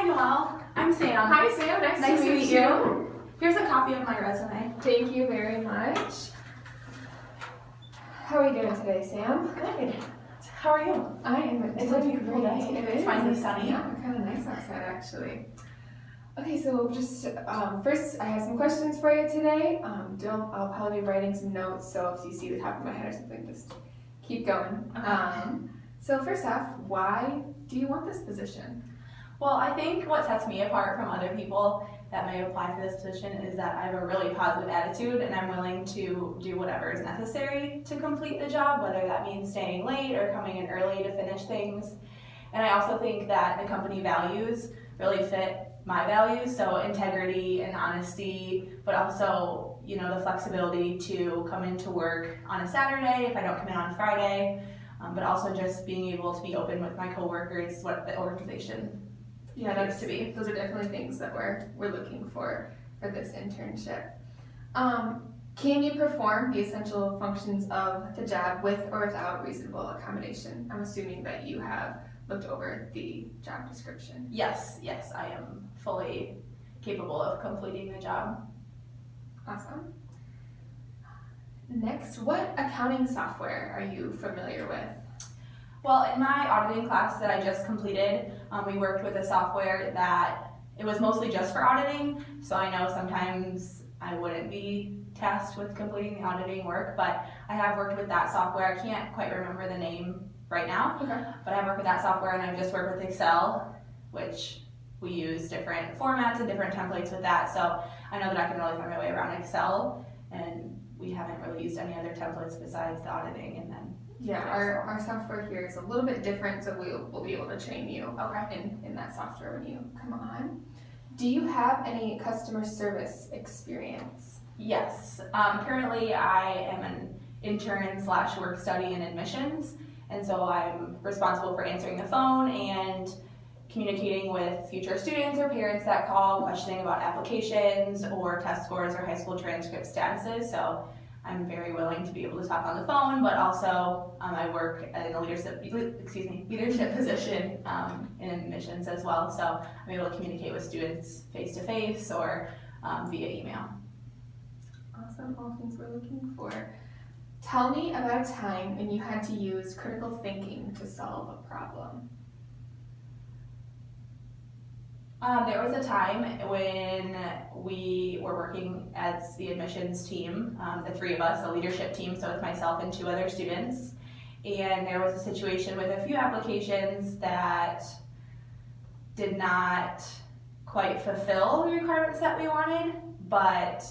doing well. I'm Sam. Hi Sam, nice to meet you. Here's a copy of my resume. Thank you very much. How are you doing today, Sam? Good. How are you? I am. It's a beautiful day. It is finally sunny. Yeah, kind of nice outside actually. Okay, so just first, I have some questions for you today. I'll probably be writing some notes, so if you see the top of my head or something, just keep going. Okay. So first off, why do you want this position? Well, I think what sets me apart from other people that may apply for this position is that I have a really positive attitude and I'm willing to do whatever is necessary to complete the job, whether that means staying late or coming in early to finish things. And I also think that the company values really fit my values, so integrity and honesty, but also, the flexibility to come into work on a Saturday if I don't come in on Friday, but also just being able to be open with my coworkers, what the organization needs to be. Those are definitely things that we're looking for this internship. Can you perform the essential functions of the job with or without reasonable accommodation? I'm assuming that you have looked over the job description. Yes, I am fully capable of completing the job. Awesome. Next, what accounting software are you familiar with? Well, in my auditing class that I just completed, we worked with a software that it was mostly just for auditing, so I know sometimes I wouldn't be tasked with completing the auditing work, but I have worked with that software. I can't quite remember the name right now, but I've worked with that software and I've just worked with Excel, which we use different formats and different templates with that, so I know that I can really find my way around Excel, and we haven't really used any other templates besides the auditing. And then our software here is a little bit different, so we'll be able to train you okay. in that software when you come on. Do you have any customer service experience? Yes. Currently I am an intern / work study in admissions, and so I'm responsible for answering the phone and communicating with future students or parents that call, questioning about applications or test scores or high school transcript statuses. So I'm very willing to be able to talk on the phone, but also I work in a leadership position in admissions as well. So I'm able to communicate with students face to face or via email. Awesome, all things we're looking for. Tell me about a time when you had to use critical thinking to solve a problem. There was a time when we were working as the admissions team, the three of us, a leadership team, so it's myself and 2 other students, and there was a situation with a few applications that did not quite fulfill the requirements that we wanted, but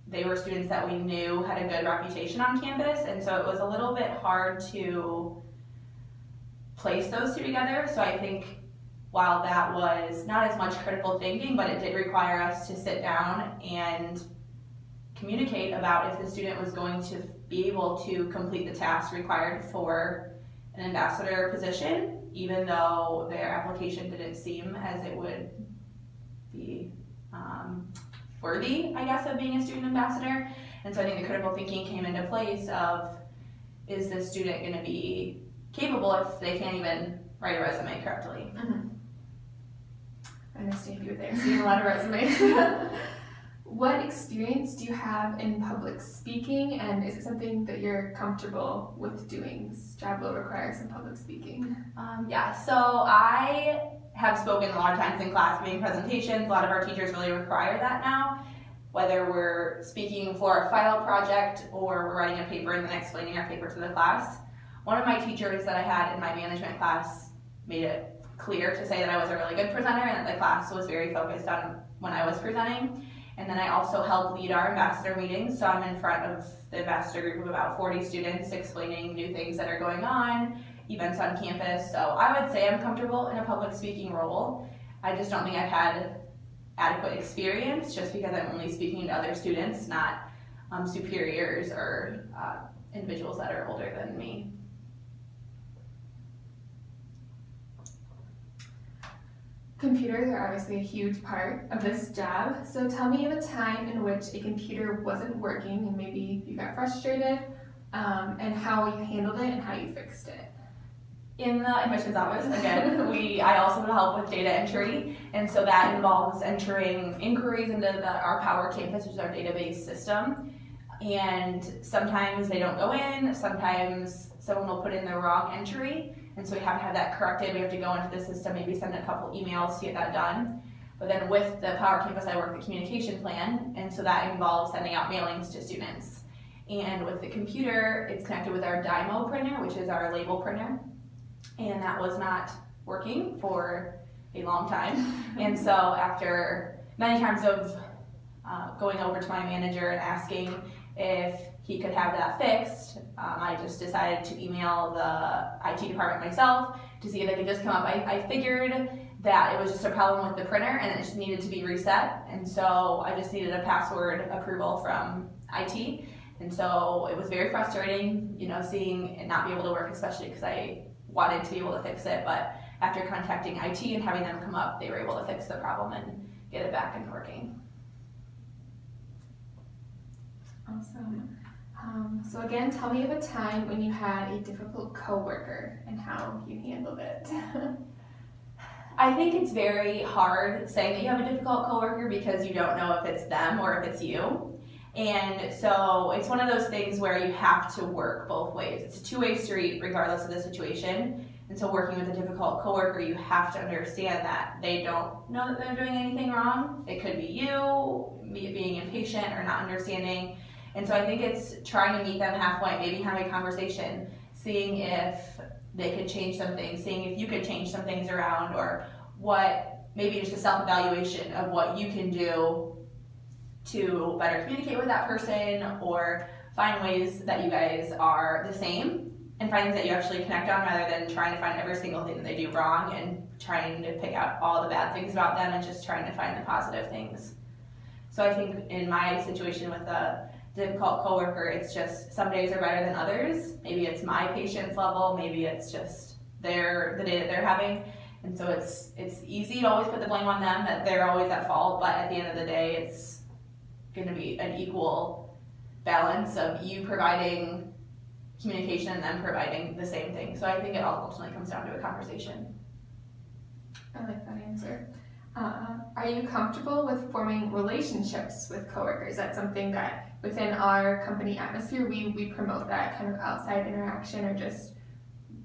they were students that we knew had a good reputation on campus, and so it was a little bit hard to place those 2 together. So I think while that was not as much critical thinking, but it did require us to sit down and communicate about if the student was going to be able to complete the tasks required for an ambassador position, even though their application didn't seem as it would be worthy, I guess, of being a student ambassador. And so I think the critical thinking came into place of, is this student going to be capable if they can't even write a resume correctly? Mm-hmm. I understand you were there, seeing a lot of resumes. What experience do you have in public speaking, and is it something that you're comfortable with doing? This job will require some public speaking. So I have spoken a lot of times in class giving presentations. A lot of our teachers really require that now, whether we're speaking for a final project or we're writing a paper and then explaining our paper to the class. One of my teachers that I had in my management class made it clear to say that I was a really good presenter and that the class was very focused on when I was presenting. And then I also help lead our ambassador meetings, so I'm in front of the ambassador group of about 40 students explaining new things that are going on, events on campus. So I would say I'm comfortable in a public speaking role. I just don't think I've had adequate experience just because I'm only speaking to other students, not superiors or individuals that are older than me. Computers are obviously a huge part of this job, so tell me of a time in which a computer wasn't working and maybe you got frustrated, and how you handled it and how you fixed it. In the admissions office, again, I also help with data entry, and so that involves entering inquiries into our Power Campus, which is our database system. And sometimes they don't go in, sometimes someone will put in the wrong entry, and so we have to have that corrected. We have to go into the system, maybe send a couple emails to get that done. But then with the Power Campus, I work the communication plan, and so that involves sending out mailings to students. And with the computer, it's connected with our Dymo printer, which is our label printer. And that was not working for a long time. And so after many times of going over to my manager and asking if he could have that fixed, I just decided to email the IT department myself to see if they could just come up. I figured that it was just a problem with the printer and it just needed to be reset. And so I just needed a password approval from IT. And so it was very frustrating, seeing it not be able to work, especially because I wanted to be able to fix it, but after contacting IT and having them come up, they were able to fix the problem and get it back and working. Awesome. So again, tell me of a time when you had a difficult coworker and how you handled it. I think it's very hard saying that you have a difficult coworker because you don't know if it's them or if it's you. And so it's one of those things where you have to work both ways. It's a two-way street regardless of the situation. And so working with a difficult coworker, you have to understand that they don't know that they're doing anything wrong. It could be you being impatient or not understanding. And so I think it's trying to meet them halfway, maybe having a conversation, seeing if they could change some things, seeing if you could change some things around, or maybe just a self-evaluation of what you can do to better communicate with that person, or find ways that you guys are the same and find things that you actually connect on rather than trying to find every single thing that they do wrong and trying to pick out all the bad things about them and just trying to find the positive things. So I think in my situation with a difficult coworker, it's just some days are better than others. Maybe it's my patience level, maybe it's just the day that they're having. And so it's easy to always put the blame on them, that they're always at fault, but at the end of the day, it's going to be an equal balance of you providing communication and them providing the same thing. So I think it all ultimately comes down to a conversation. I like that answer. Are you comfortable with forming relationships with coworkers? That's something that within our company atmosphere, we promote that kind of outside interaction, or just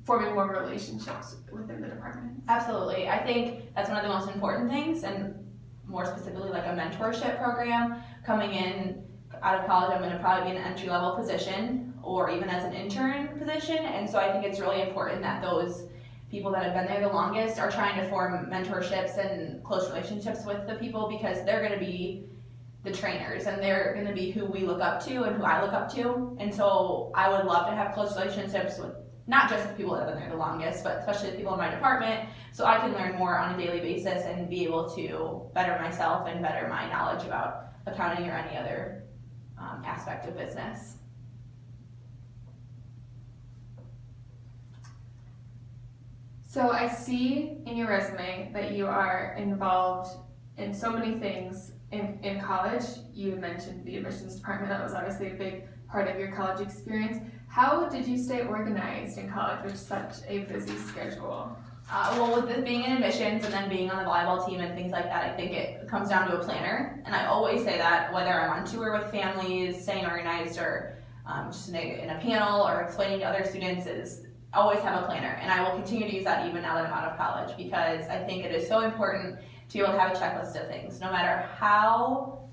forming more relationships within the department. Absolutely. I think that's one of the most important things, and more specifically like a mentorship program. Coming in out of college, I'm going to probably be in an entry-level position or even as an intern position, and so I think it's really important that those people that have been there the longest are trying to form mentorships and close relationships with the people, because they're going to be the trainers and they're going to be who we look up to and who I look up to. And so I would love to have close relationships with not just the people that have been there the longest, but especially the people in my department, so I can learn more on a daily basis and be able to better myself and better my knowledge about accounting or any other aspect of business. So I see in your resume that you are involved in so many things in college. You mentioned the admissions department. That was obviously a big part of your college experience. How did you stay organized in college with such a busy schedule? Well, with being in admissions and then being on the volleyball team and things like that, I think it comes down to a planner. And I always say that, whether I'm on tour with families, staying organized, or just in a panel or explaining to other students, is always have a planner. And I will continue to use that even now that I'm out of college, because I think it is so important to be able to have a checklist of things. No matter how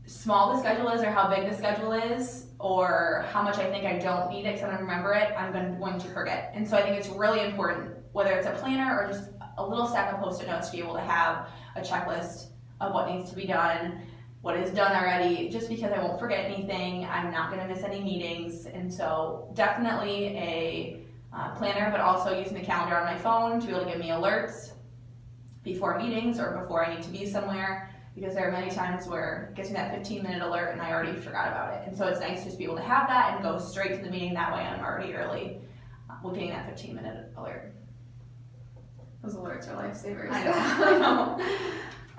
small the schedule is or how big the schedule is, or how much I think I don't need it because I don't remember it, I'm going to forget. And so I think it's really important, whether it's a planner or just a little stack of Post-it notes, to be able to have a checklist of what needs to be done, what is done already, just because I won't forget anything, I'm not going to miss any meetings. And so definitely a planner, but also using the calendar on my phone to be able to give me alerts before meetings or before I need to be somewhere, because there are many times where it gets me that 15-minute alert and I already forgot about it. And so it's nice just to be able to have that and go straight to the meeting. That way I'm already early with getting that 15-minute alert. Those alerts are lifesavers. I know.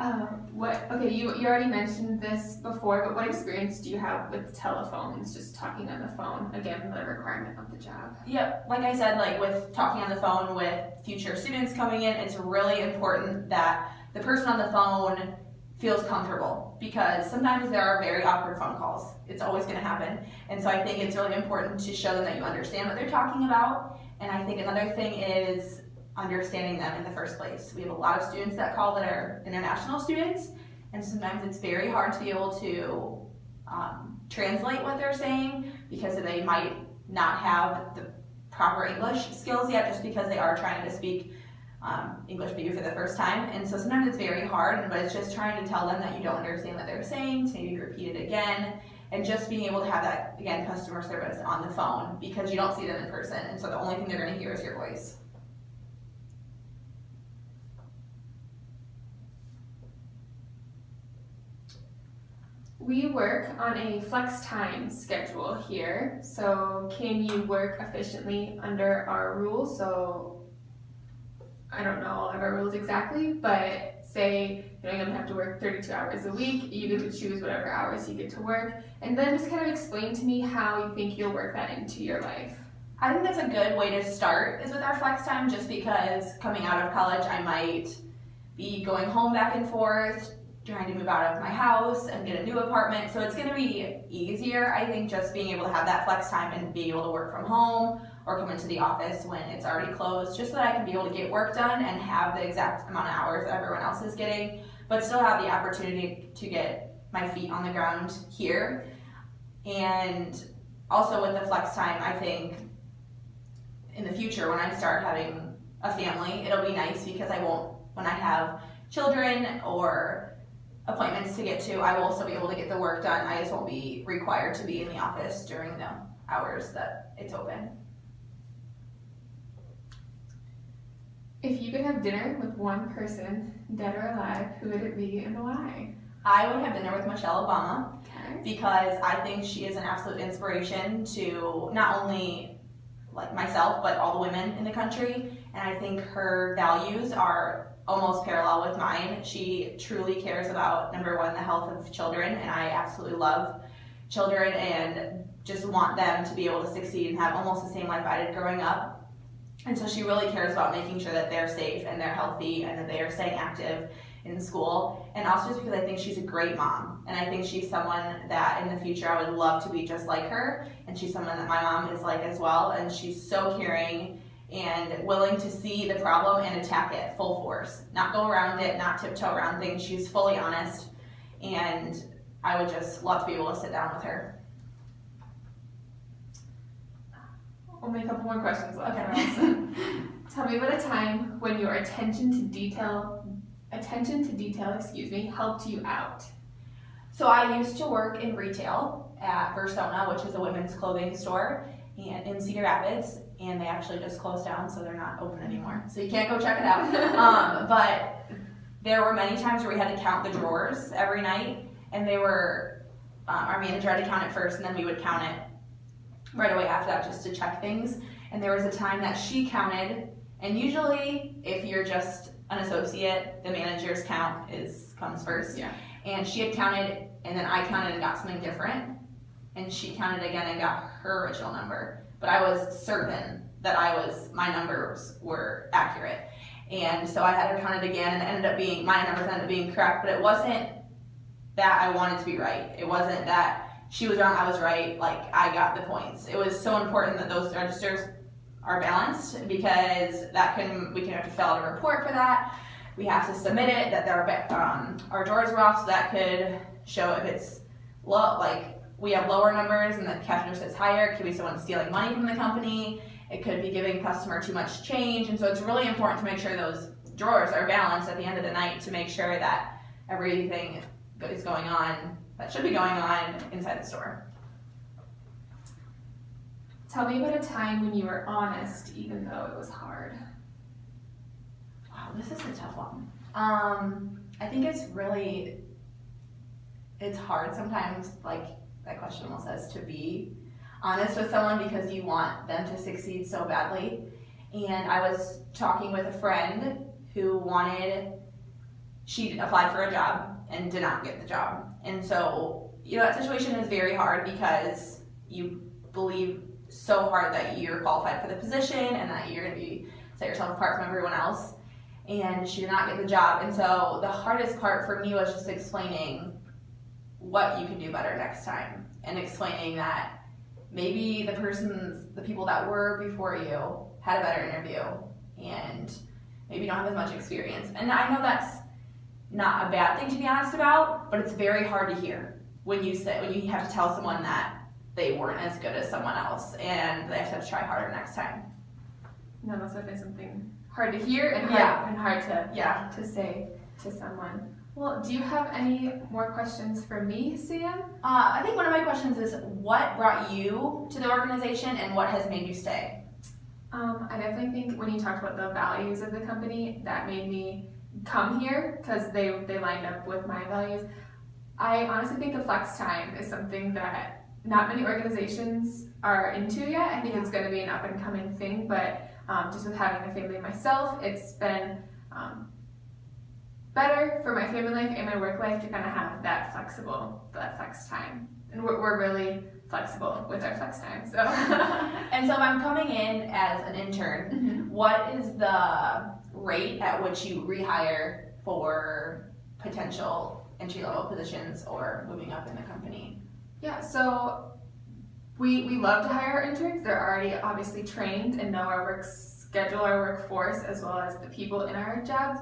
You already mentioned this before, but what experience do you have with telephones, just talking on the phone, again, the requirement of the job? Yep, like I said, like with talking on the phone with future students coming in, it's really important that the person on the phone feels comfortable, because sometimes there are very awkward phone calls. It's always going to happen. And so I think it's really important to show them that you understand what they're talking about. And I think another thing is understanding them in the first place. We have a lot of students that call that are international students, and sometimes it's very hard to be able to translate what they're saying, because they might not have the proper English skills yet, just because they are trying to speak English maybe for the first time. And so sometimes it's very hard, but it's just trying to tell them that you don't understand what they're saying, to maybe repeat it again, and just being able to have that, again, customer service on the phone, because you don't see them in person, and so the only thing they're going to hear is your voice. We work on a flex time schedule here, so can you work efficiently under our rules? So I don't know all of our rules exactly, but say you don't have to work 32 hours a week, you get to choose whatever hours you get to work, and then just kind of explain to me how you think you'll work that into your life. I think that's a good way to start, is with our flex time, just because coming out of college I might be going home back and forth, trying to move out of my house and get a new apartment. So it's going to be easier, I think, just being able to have that flex time and being able to work from home or come into the office when it's already closed, just so that I can be able to get work done and have the exact amount of hours that everyone else is getting, but still have the opportunity to get my feet on the ground here. And also with the flex time, I think in the future when I start having a family, it'll be nice, because I won't, when I have children or appointments to get to, I will still be able to get the work done. I just won't be required to be in the office during the hours that it's open. If you could have dinner with one person, dead or alive, who would it be and why? I would have dinner with Michelle Obama, Okay. because I think she is an absolute inspiration to not only like myself, but all the women in the country. And I think her values are almost parallel with mine. She truly cares about, number one, the health of children, and I absolutely love children and just want them to be able to succeed and have almost the same life I did growing up. And so she really cares about making sure that they're safe and they're healthy and that they are staying active in school. And also just because I think she's a great mom, and I think she's someone that in the future I would love to be just like her, and she's someone that my mom is like as well, and she's so caring and willing to see the problem and attack it full force, not go around it, not tiptoe around things. She's fully honest, and I would just love to be able to sit down with her. Only a couple more questions left. Okay. Tell me about a time when your attention to detail, helped you out. So I used to work in retail at Versona, which is a women's clothing store in Cedar Rapids, and they actually just closed down, so they're not open anymore. So you can't go check it out. But there were many times where we had to count the drawers every night, and they were, our manager had to count it first, and then we would count it right away after that just to check things. And there was a time that she counted, and usually if you're just an associate, the manager's count comes first. Yeah. And she had counted, and then I counted and got something different, and she counted again and got her original number. But I was certain that my numbers were accurate. And so I had her count it again, and my numbers ended up being correct, but it wasn't that I wanted to be right. It wasn't that she was wrong, I was right, like I got the points. It was so important that those registers are balanced, because we can have to fill out a report for that. We have to submit it, that our drawers were off, so that could show if it's low, like we have lower numbers and the cash register is higher. Could be someone stealing money from the company. It could be giving customer too much change. And so it's really important to make sure those drawers are balanced at the end of the night, to make sure that everything is going on that should be going on inside the store. Tell me about a time when you were honest, even though it was hard. Wow, this is a tough one. I think it's hard sometimes, like that question almost says, to be honest with someone, because you want them to succeed so badly. And I was talking with a friend who she applied for a job and did not get the job. And so, that situation is very hard because you believe so hard that you're qualified for the position and that you're going to set yourself apart from everyone else. And she did not get the job. And so the hardest part for me was just explaining what you can do better next time, and explaining that maybe the people that were before you had a better interview and maybe don't have as much experience. And I know that's not a bad thing to be honest about, but it's very hard to hear when you have to tell someone that they weren't as good as someone else and they have to try harder next time. No, that's definitely something hard to hear and hard to say to someone. Well, do you have any more questions for me, Sam? I think one of my questions is, what brought you to the organization and what has made you stay? I definitely think when you talked about the values of the company, that made me come here because they lined up with my values. I honestly think the flex time is something that not many organizations are into yet. I think it's going to be an up and coming thing, but just with having a family myself, it's been better for my family life and my work life to kind of have that flex time. And we're really flexible with our flex time. So, and so if I'm coming in as an intern, what is the rate at which you rehire for potential entry-level positions or moving up in the company? Yeah, so we love to hire our interns. They're already obviously trained and know our work schedule, our workforce, as well as the people in our jobs.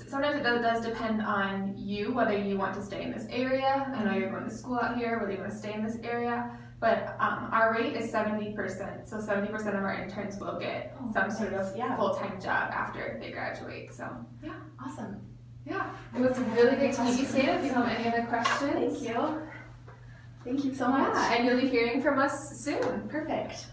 Sometimes it does depend on you, whether you want to stay in this area. I know you're going to school out here, whether you want to stay in this area. But our rate is 70%. So 70% of our interns will get some sort of full-time job after they graduate. So yeah, awesome. Yeah, it was really great to meet you, Sam. If you have any other questions. Thank you. Thank you so much. Yeah, and you'll be hearing from us soon. Perfect.